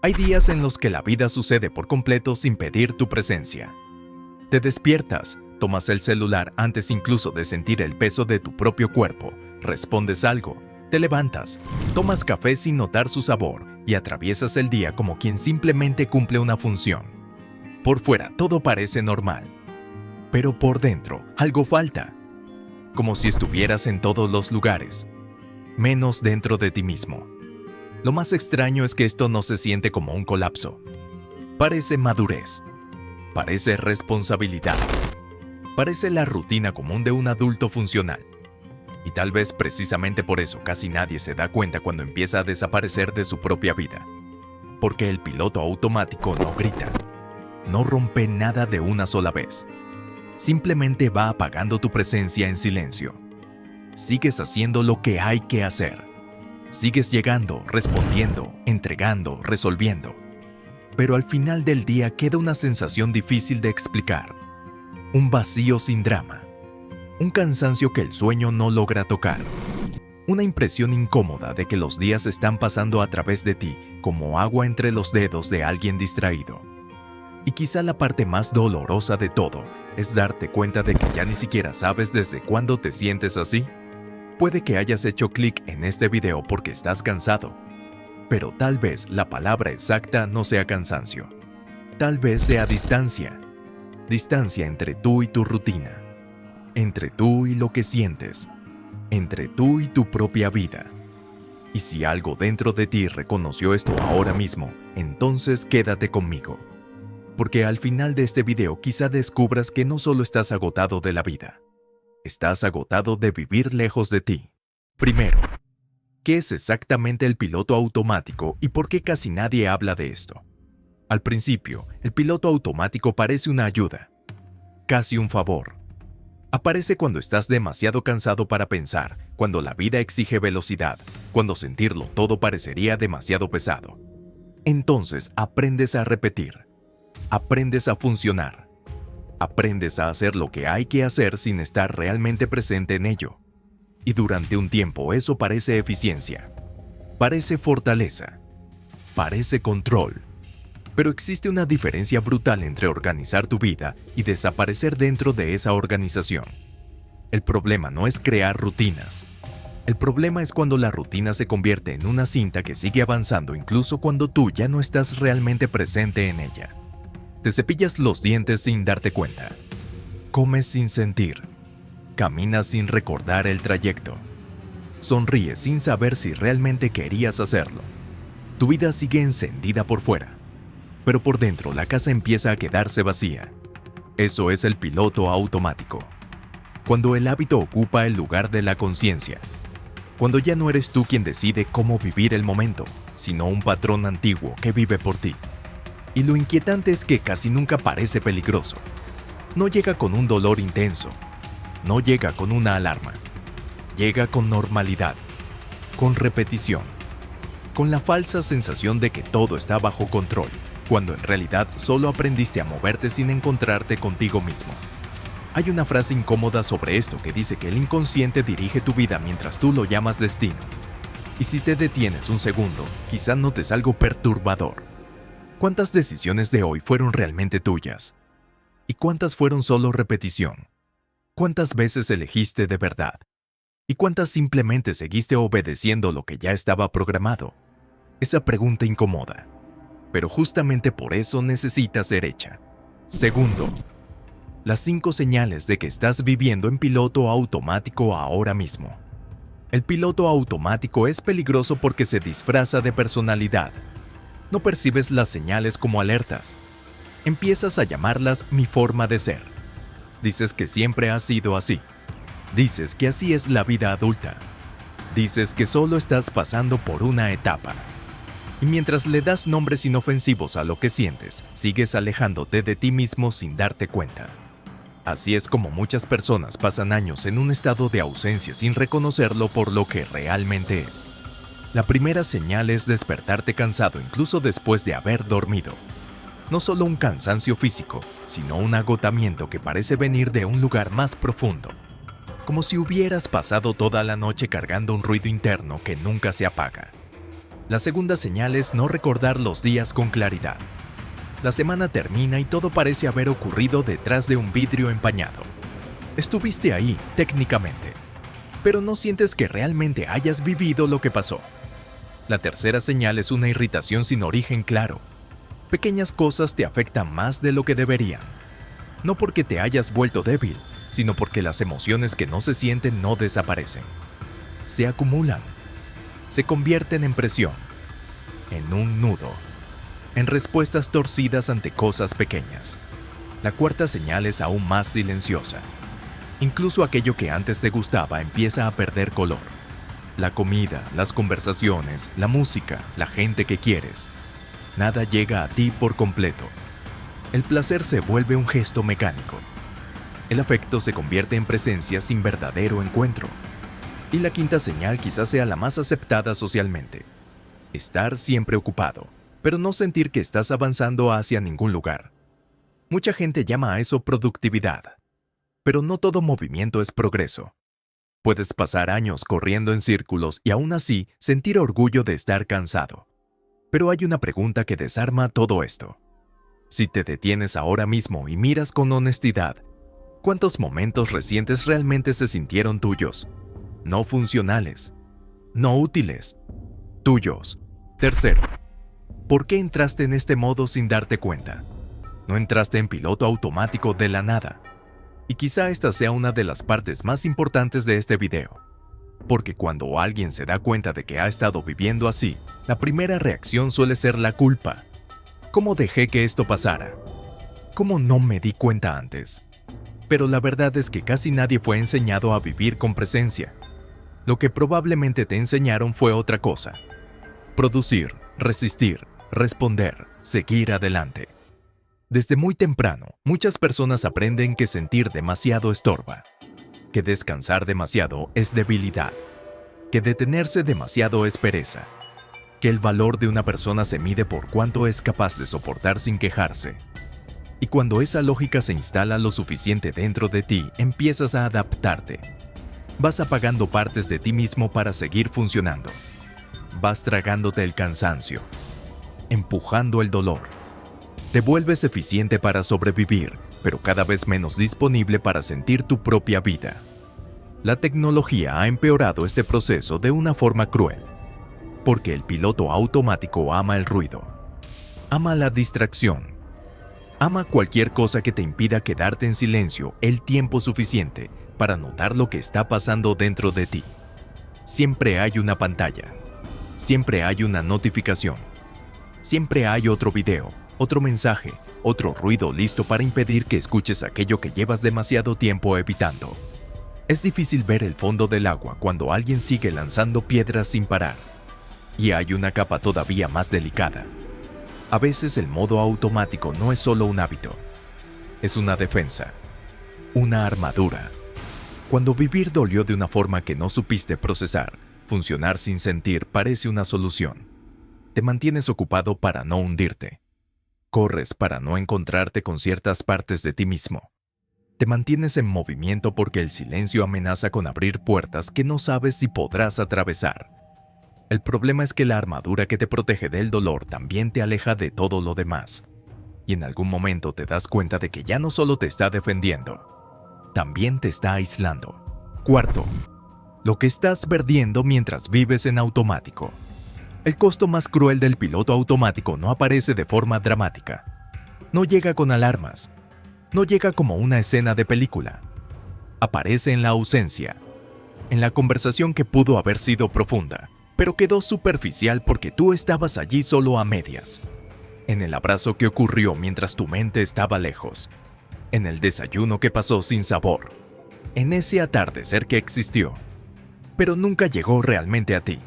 Hay días en los que la vida sucede por completo sin pedir tu presencia. Te despiertas, tomas el celular antes incluso de sentir el peso de tu propio cuerpo, respondes algo, te levantas, tomas café sin notar su sabor y atraviesas el día como quien simplemente cumple una función. Por fuera todo parece normal, pero por dentro algo falta, como si estuvieras en todos los lugares, menos dentro de ti mismo. Lo más extraño es que esto no se siente como un colapso. Parece madurez. Parece responsabilidad. Parece la rutina común de un adulto funcional. Y tal vez precisamente por eso casi nadie se da cuenta cuando empieza a desaparecer de su propia vida. Porque el piloto automático no grita. No rompe nada de una sola vez. Simplemente va apagando tu presencia en silencio. Sigues haciendo lo que hay que hacer. Sigues llegando, respondiendo, entregando, resolviendo. Pero al final del día queda una sensación difícil de explicar. Un vacío sin drama. Un cansancio que el sueño no logra tocar. Una impresión incómoda de que los días están pasando a través de ti como agua entre los dedos de alguien distraído. Y quizá la parte más dolorosa de todo es darte cuenta de que ya ni siquiera sabes desde cuándo te sientes así. Puede que hayas hecho clic en este video porque estás cansado, pero tal vez la palabra exacta no sea cansancio. Tal vez sea distancia. Distancia entre tú y tu rutina. Entre tú y lo que sientes. Entre tú y tu propia vida. Y si algo dentro de ti reconoció esto ahora mismo, entonces quédate conmigo. Porque al final de este video quizá descubras que no solo estás agotado de la vida. Estás agotado de vivir lejos de ti. Primero, ¿qué es exactamente el piloto automático y por qué casi nadie habla de esto? Al principio, el piloto automático parece una ayuda, casi un favor. Aparece cuando estás demasiado cansado para pensar, cuando la vida exige velocidad, cuando sentirlo todo parecería demasiado pesado. Entonces aprendes a repetir, aprendes a funcionar. Aprendes a hacer lo que hay que hacer sin estar realmente presente en ello. Y durante un tiempo eso parece eficiencia, parece fortaleza, parece control. Pero existe una diferencia brutal entre organizar tu vida y desaparecer dentro de esa organización. El problema no es crear rutinas. El problema es cuando la rutina se convierte en una cinta que sigue avanzando incluso cuando tú ya no estás realmente presente en ella. Te cepillas los dientes sin darte cuenta. Comes sin sentir. Caminas sin recordar el trayecto. Sonríes sin saber si realmente querías hacerlo. Tu vida sigue encendida por fuera, pero por dentro la casa empieza a quedarse vacía. Eso es el piloto automático. Cuando el hábito ocupa el lugar de la conciencia. Cuando ya no eres tú quien decide cómo vivir el momento, sino un patrón antiguo que vive por ti. Y lo inquietante es que casi nunca parece peligroso. No llega con un dolor intenso. No llega con una alarma. Llega con normalidad. Con repetición. Con la falsa sensación de que todo está bajo control, cuando en realidad solo aprendiste a moverte sin encontrarte contigo mismo. Hay una frase incómoda sobre esto que dice que el inconsciente dirige tu vida mientras tú lo llamas destino. Y si te detienes un segundo, quizá notes algo perturbador. ¿Cuántas decisiones de hoy fueron realmente tuyas? ¿Y cuántas fueron solo repetición? ¿Cuántas veces elegiste de verdad? ¿Y cuántas simplemente seguiste obedeciendo lo que ya estaba programado? Esa pregunta incomoda. Pero justamente por eso necesita ser hecha. Segundo, las 5 señales de que estás viviendo en piloto automático ahora mismo. El piloto automático es peligroso porque se disfraza de personalidad. No percibes las señales como alertas. Empiezas a llamarlas mi forma de ser. Dices que siempre ha sido así. Dices que así es la vida adulta. Dices que solo estás pasando por una etapa. Y mientras le das nombres inofensivos a lo que sientes, sigues alejándote de ti mismo sin darte cuenta. Así es como muchas personas pasan años en un estado de ausencia sin reconocerlo por lo que realmente es. La primera señal es despertarte cansado incluso después de haber dormido. No solo un cansancio físico, sino un agotamiento que parece venir de un lugar más profundo. Como si hubieras pasado toda la noche cargando un ruido interno que nunca se apaga. La segunda señal es no recordar los días con claridad. La semana termina y todo parece haber ocurrido detrás de un vidrio empañado. Estuviste ahí, técnicamente, pero no sientes que realmente hayas vivido lo que pasó. La tercera señal es una irritación sin origen claro. Pequeñas cosas te afectan más de lo que deberían. No porque te hayas vuelto débil, sino porque las emociones que no se sienten no desaparecen. Se acumulan. Se convierten en presión, en un nudo, en respuestas torcidas ante cosas pequeñas. La cuarta señal es aún más silenciosa. Incluso aquello que antes te gustaba empieza a perder color. La comida, las conversaciones, la música, la gente que quieres. Nada llega a ti por completo. El placer se vuelve un gesto mecánico. El afecto se convierte en presencia sin verdadero encuentro. Y la quinta señal quizás sea la más aceptada socialmente. Estar siempre ocupado, pero no sentir que estás avanzando hacia ningún lugar. Mucha gente llama a eso productividad. Pero no todo movimiento es progreso. Puedes pasar años corriendo en círculos y aún así sentir orgullo de estar cansado. Pero hay una pregunta que desarma todo esto. Si te detienes ahora mismo y miras con honestidad, ¿cuántos momentos recientes realmente se sintieron tuyos? No funcionales, no útiles, tuyos. Tercero, ¿por qué entraste en este modo sin darte cuenta? No entraste en piloto automático de la nada. Y quizá esta sea una de las partes más importantes de este video. Porque cuando alguien se da cuenta de que ha estado viviendo así, la primera reacción suele ser la culpa. ¿Cómo dejé que esto pasara? ¿Cómo no me di cuenta antes? Pero la verdad es que casi nadie fue enseñado a vivir con presencia. Lo que probablemente te enseñaron fue otra cosa. Producir, resistir, responder, seguir adelante. Desde muy temprano, muchas personas aprenden que sentir demasiado estorba, que descansar demasiado es debilidad, que detenerse demasiado es pereza, que el valor de una persona se mide por cuánto es capaz de soportar sin quejarse. Y cuando esa lógica se instala lo suficiente dentro de ti, empiezas a adaptarte. Vas apagando partes de ti mismo para seguir funcionando. Vas tragándote el cansancio, empujando el dolor. Te vuelves eficiente para sobrevivir, pero cada vez menos disponible para sentir tu propia vida. La tecnología ha empeorado este proceso de una forma cruel, porque el piloto automático ama el ruido, ama la distracción, ama cualquier cosa que te impida quedarte en silencio el tiempo suficiente para notar lo que está pasando dentro de ti. Siempre hay una pantalla, siempre hay una notificación, siempre hay otro video, otro mensaje, otro ruido listo para impedir que escuches aquello que llevas demasiado tiempo evitando. Es difícil ver el fondo del agua cuando alguien sigue lanzando piedras sin parar. Y hay una capa todavía más delicada. A veces el modo automático no es solo un hábito. Es una defensa. Una armadura. Cuando vivir dolió de una forma que no supiste procesar, funcionar sin sentir parece una solución. Te mantienes ocupado para no hundirte. Corres para no encontrarte con ciertas partes de ti mismo. Te mantienes en movimiento porque el silencio amenaza con abrir puertas que no sabes si podrás atravesar. El problema es que la armadura que te protege del dolor también te aleja de todo lo demás. Y en algún momento te das cuenta de que ya no solo te está defendiendo, también te está aislando. Cuarto, lo que estás perdiendo mientras vives en automático. El costo más cruel del piloto automático no aparece de forma dramática. No llega con alarmas. No llega como una escena de película. Aparece en la ausencia. En la conversación que pudo haber sido profunda, pero quedó superficial porque tú estabas allí solo a medias. En el abrazo que ocurrió mientras tu mente estaba lejos. En el desayuno que pasó sin sabor. En ese atardecer que existió, pero nunca llegó realmente a ti.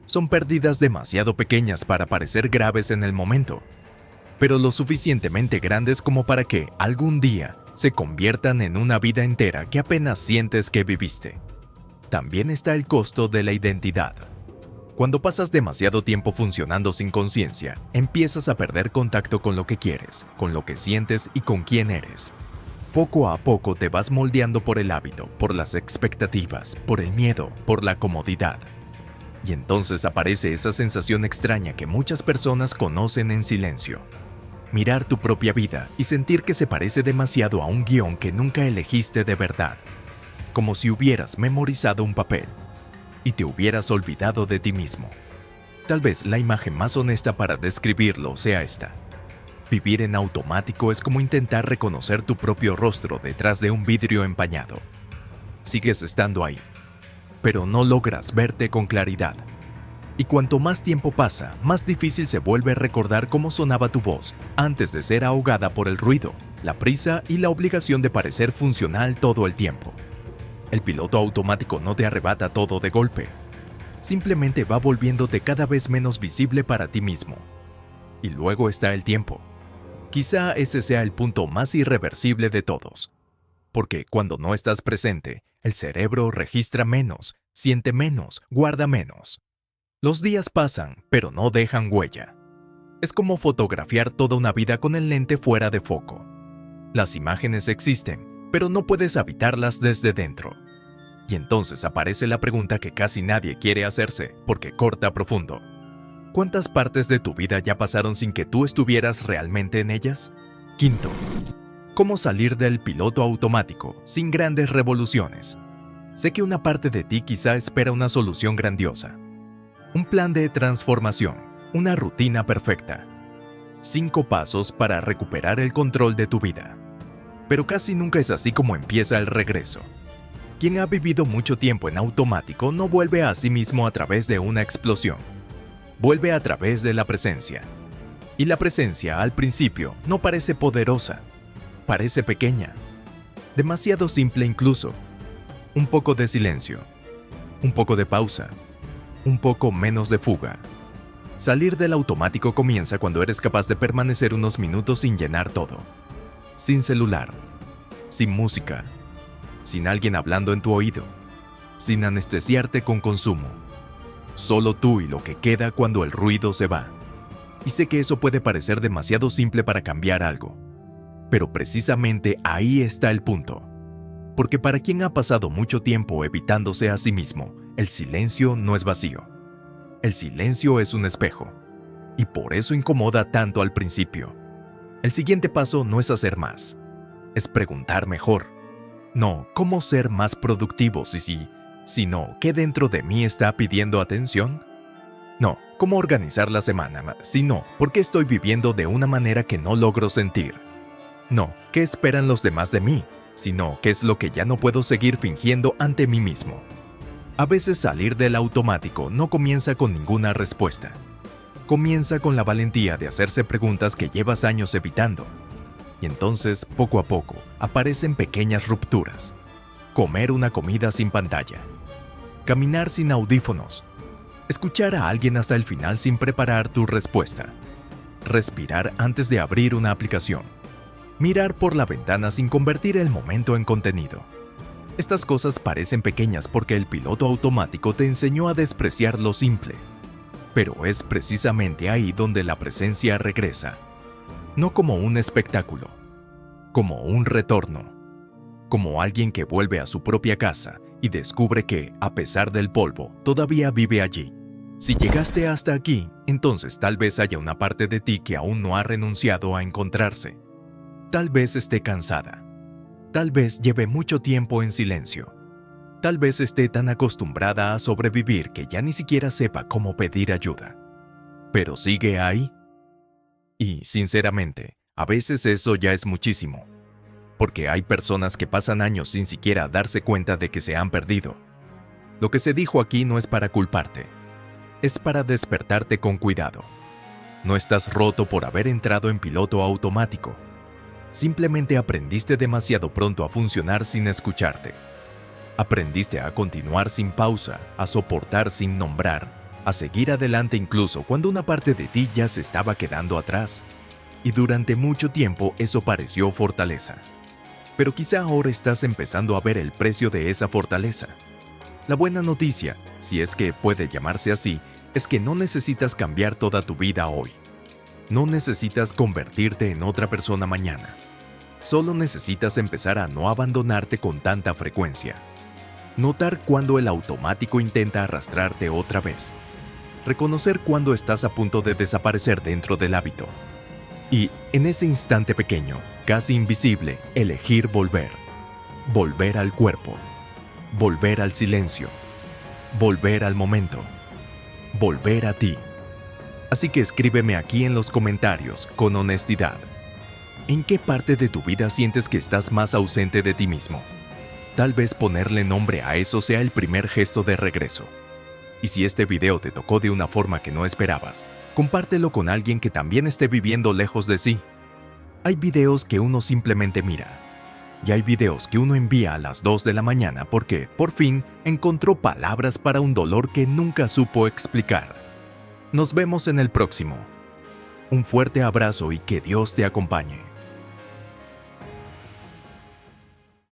Son pérdidas demasiado pequeñas para parecer graves en el momento, pero lo suficientemente grandes como para que, algún día, se conviertan en una vida entera que apenas sientes que viviste. También está el costo de la identidad. Cuando pasas demasiado tiempo funcionando sin conciencia, empiezas a perder contacto con lo que quieres, con lo que sientes y con quién eres. Poco a poco te vas moldeando por el hábito, por las expectativas, por el miedo, por la comodidad. Y entonces aparece esa sensación extraña que muchas personas conocen en silencio. Mirar tu propia vida y sentir que se parece demasiado a un guión que nunca elegiste de verdad. Como si hubieras memorizado un papel y te hubieras olvidado de ti mismo. Tal vez la imagen más honesta para describirlo sea esta. Vivir en automático es como intentar reconocer tu propio rostro detrás de un vidrio empañado. Sigues estando ahí, pero no logras verte con claridad. Y cuanto más tiempo pasa, más difícil se vuelve recordar cómo sonaba tu voz antes de ser ahogada por el ruido, la prisa y la obligación de parecer funcional todo el tiempo. El piloto automático no te arrebata todo de golpe. Simplemente va volviéndote cada vez menos visible para ti mismo. Y luego está el tiempo. Quizá ese sea el punto más irreversible de todos. Porque cuando no estás presente, el cerebro registra menos, siente menos, guarda menos. Los días pasan, pero no dejan huella. Es como fotografiar toda una vida con el lente fuera de foco. Las imágenes existen, pero no puedes habitarlas desde dentro. Y entonces aparece la pregunta que casi nadie quiere hacerse, porque corta profundo. ¿Cuántas partes de tu vida ya pasaron sin que tú estuvieras realmente en ellas? Quinto, ¿cómo salir del piloto automático sin grandes revoluciones? Sé que una parte de ti quizá espera una solución grandiosa. Un plan de transformación, una rutina perfecta. 5 pasos para recuperar el control de tu vida. Pero casi nunca es así como empieza el regreso. Quien ha vivido mucho tiempo en automático no vuelve a sí mismo a través de una explosión. Vuelve a través de la presencia. Y la presencia, al principio, no parece poderosa. Parece pequeña. Demasiado simple incluso. Un poco de silencio. Un poco de pausa. Un poco menos de fuga. Salir del automático comienza cuando eres capaz de permanecer unos minutos sin llenar todo. Sin celular. Sin música. Sin alguien hablando en tu oído. Sin anestesiarte con consumo. Solo tú y lo que queda cuando el ruido se va. Y sé que eso puede parecer demasiado simple para cambiar algo. Pero precisamente ahí está el punto. Porque para quien ha pasado mucho tiempo evitándose a sí mismo, el silencio no es vacío. El silencio es un espejo. Y por eso incomoda tanto al principio. El siguiente paso no es hacer más. Es preguntar mejor. No, ¿cómo ser más productivo sino ¿qué dentro de mí está pidiendo atención? No, ¿cómo organizar la semana? Sino, ¿por qué estoy viviendo de una manera que no logro sentir? No, ¿qué esperan los demás de mí? Sino, ¿qué es lo que ya no puedo seguir fingiendo ante mí mismo? A veces salir del automático no comienza con ninguna respuesta. Comienza con la valentía de hacerse preguntas que llevas años evitando. Y entonces, poco a poco, aparecen pequeñas rupturas. Comer una comida sin pantalla. Caminar sin audífonos. Escuchar a alguien hasta el final sin preparar tu respuesta. Respirar antes de abrir una aplicación. Mirar por la ventana sin convertir el momento en contenido. Estas cosas parecen pequeñas porque el piloto automático te enseñó a despreciar lo simple. Pero es precisamente ahí donde la presencia regresa. No como un espectáculo, como un retorno. Como alguien que vuelve a su propia casa y descubre que, a pesar del polvo, todavía vive allí. Si llegaste hasta aquí, entonces tal vez haya una parte de ti que aún no ha renunciado a encontrarse. Tal vez esté cansada. Tal vez lleve mucho tiempo en silencio. Tal vez esté tan acostumbrada a sobrevivir que ya ni siquiera sepa cómo pedir ayuda. Pero sigue ahí. Y, sinceramente, a veces eso ya es muchísimo. Porque hay personas que pasan años sin siquiera darse cuenta de que se han perdido. Lo que se dijo aquí no es para culparte. Es para despertarte con cuidado. No estás roto por haber entrado en piloto automático. Simplemente aprendiste demasiado pronto a funcionar sin escucharte. Aprendiste a continuar sin pausa, a soportar sin nombrar, a seguir adelante incluso cuando una parte de ti ya se estaba quedando atrás. Y durante mucho tiempo eso pareció fortaleza. Pero quizá ahora estás empezando a ver el precio de esa fortaleza. La buena noticia, si es que puede llamarse así, es que no necesitas cambiar toda tu vida hoy. No necesitas convertirte en otra persona mañana. Solo necesitas empezar a no abandonarte con tanta frecuencia. Notar cuando el automático intenta arrastrarte otra vez. Reconocer cuando estás a punto de desaparecer dentro del hábito. Y, en ese instante pequeño, casi invisible, elegir volver. Volver al cuerpo. Volver al silencio. Volver al momento. Volver a ti. Así que escríbeme aquí en los comentarios con honestidad. ¿En qué parte de tu vida sientes que estás más ausente de ti mismo? Tal vez ponerle nombre a eso sea el primer gesto de regreso. Y si este video te tocó de una forma que no esperabas, compártelo con alguien que también esté viviendo lejos de sí. Hay videos que uno simplemente mira. Y hay videos que uno envía a las 2 de la mañana porque, por fin, encontró palabras para un dolor que nunca supo explicar. Nos vemos en el próximo. Un fuerte abrazo y que Dios te acompañe.